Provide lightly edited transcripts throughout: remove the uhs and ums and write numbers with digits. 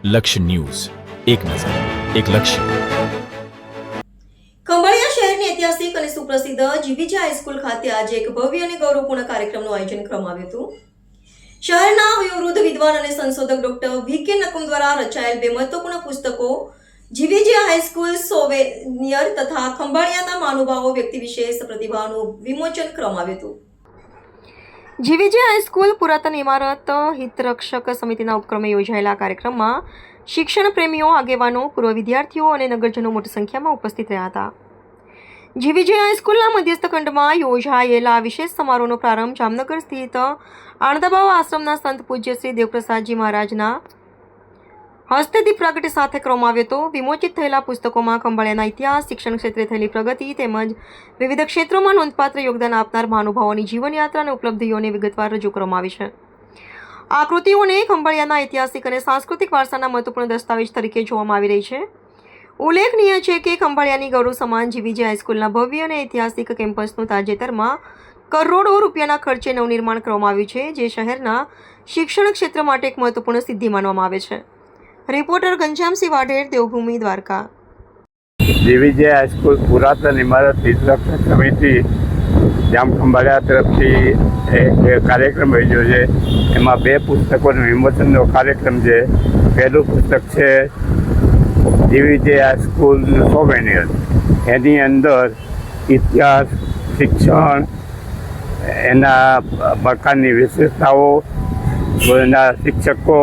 લક્ષ્ય ન્યૂઝ, એક નજર, એક લક્ષ્ય. ખંભાળિયા શહેરની ઐતિહાસિક અને સુપ્રસિદ્ધ જીવીજી હાઈસ્કૂલ ખાતે આજે એક ભવ્ય અને ગૌરવપૂર્ણ કાર્યક્રમનું આયોજન કરવામાં આવ્યું હતું. શહેરના વયોવૃદ્ધ વિદ્વાન અને સંશોધક ડોક્ટર વી.કે. નકુમ દ્વારા રચાયેલ બે મહત્વપૂર્ણ પુસ્તકો જીવીજી હાઈસ્કૂલ સોવેનિયર તથા ખંભાળિયાના મહાનુભાવો વ્યક્તિ વિશેષ પ્રતિભાનું વિમોચન કરવામાં આવ્યું હતું. જીવીજી હાઈસ્કૂલ પુરાતન ઇમારત હિતરક્ષક સમિતિના ઉપક્રમે યોજાયેલા કાર્યક્રમમાં શિક્ષણ પ્રેમીઓ, આગેવાનો, પૂર્વ વિદ્યાર્થીઓ અને નગરજનો મોટી સંખ્યામાં ઉપસ્થિત રહ્યા હતા. જીવીજી હાઈસ્કૂલના મધ્યસ્થ ખંડમાં યોજાયેલા વિશેષ સમારોહનો પ્રારંભ જામનગર સ્થિત આણંદબાવા આશ્રમના સંત પૂજ્ય શ્રી દેવપ્રસાદજી મહારાજના હસ્તે દીપ પ્રાગટ્ય સાથે કરવામાં આવ્યો હતો. વિમોચિત થયેલા પુસ્તકોમાં ખંભાળિયાના ઇતિહાસ, શિક્ષણ ક્ષેત્રે થયેલી પ્રગતિ તેમજ વિવિધ ક્ષેત્રોમાં નોંધપાત્ર યોગદાન આપનાર મહાનુભાવોની જીવનયાત્રા અને ઉપલબ્ધિઓને વિગતવાર રજૂ કરવામાં આવી છે. આ કૃતિઓને ખંભાળિયાના ઐતિહાસિક અને સાંસ્કૃતિક વારસાના મહત્વપૂર્ણ દસ્તાવેજ તરીકે જોવામાં આવી રહી છે. ઉલ્લેખનીય છે કે ખંભાળિયાની ગૌરવ સમાન જીવીજી હાઈસ્કૂલના ભવ્ય અને ઐતિહાસિક કેમ્પસનું તાજેતરમાં કરોડો રૂપિયાના ખર્ચે નવનિર્માણ કરવામાં આવ્યું છે, જે શહેરના શિક્ષણ ક્ષેત્ર માટે એક મહત્વપૂર્ણ સિદ્ધિ માનવામાં આવે છે. રિપોર્ટર ઘનશ્યામસિંહ વાઢેર, દેવભૂમિ, દ્વારકા. જીવીજી હાઈસ્કૂલ પુરાતન ઇમારત હિતરક્ષક સમિતિ જામ ખંભાળિયા તરફથી એક કાર્યક્રમ યોજ્યો છે. એમાં બે પુસ્તકોનું વિમોચનનો કાર્યક્રમ છે. પહેલું પુસ્તક છે જીવીજી હાઈસ્કૂલ સોવેનિયર. એની અંદર ઇતિહાસ, શિક્ષણ, એના પ્રકારની વિશેષતાઓ, એના શિક્ષકો,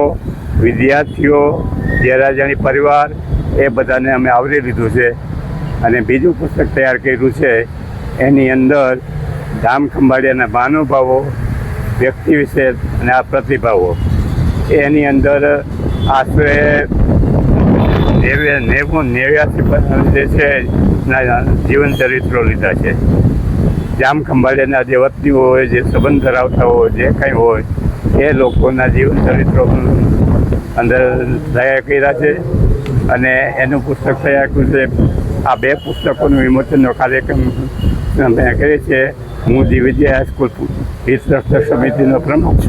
વિદ્યાર્થીઓ, જયરાજાની પરિવાર, એ બધાને અમે આવરી લીધું છે. અને બીજું પુસ્તક તૈયાર કર્યું છે. એની અંદર જામ ખંભાળિયાના મહાનુભાવો, વ્યક્તિ વિશેષ અને આ પ્રતિભાવો, એની અંદર આશરે 89 જે છે જીવન ચરિત્રો લીધા છે. જામ ખંભાળિયાના જે વતનીઓ હોય, જે સંબંધ ધરાવતા હોય, જે કંઈ હોય, એ લોકોના જીવન ચરિત્રો અંદર તૈયાર કર્યા છે. અને એનું પુસ્તક તૈયાર કર્યું છે. આ બે પુસ્તકોનું વિમોચનનો કાર્યક્રમ અમે કરીએ છીએ. હું જીવીજી હાઈસ્કૂલ હિતરક્ષક સમિતિનો પ્રમુખ છું.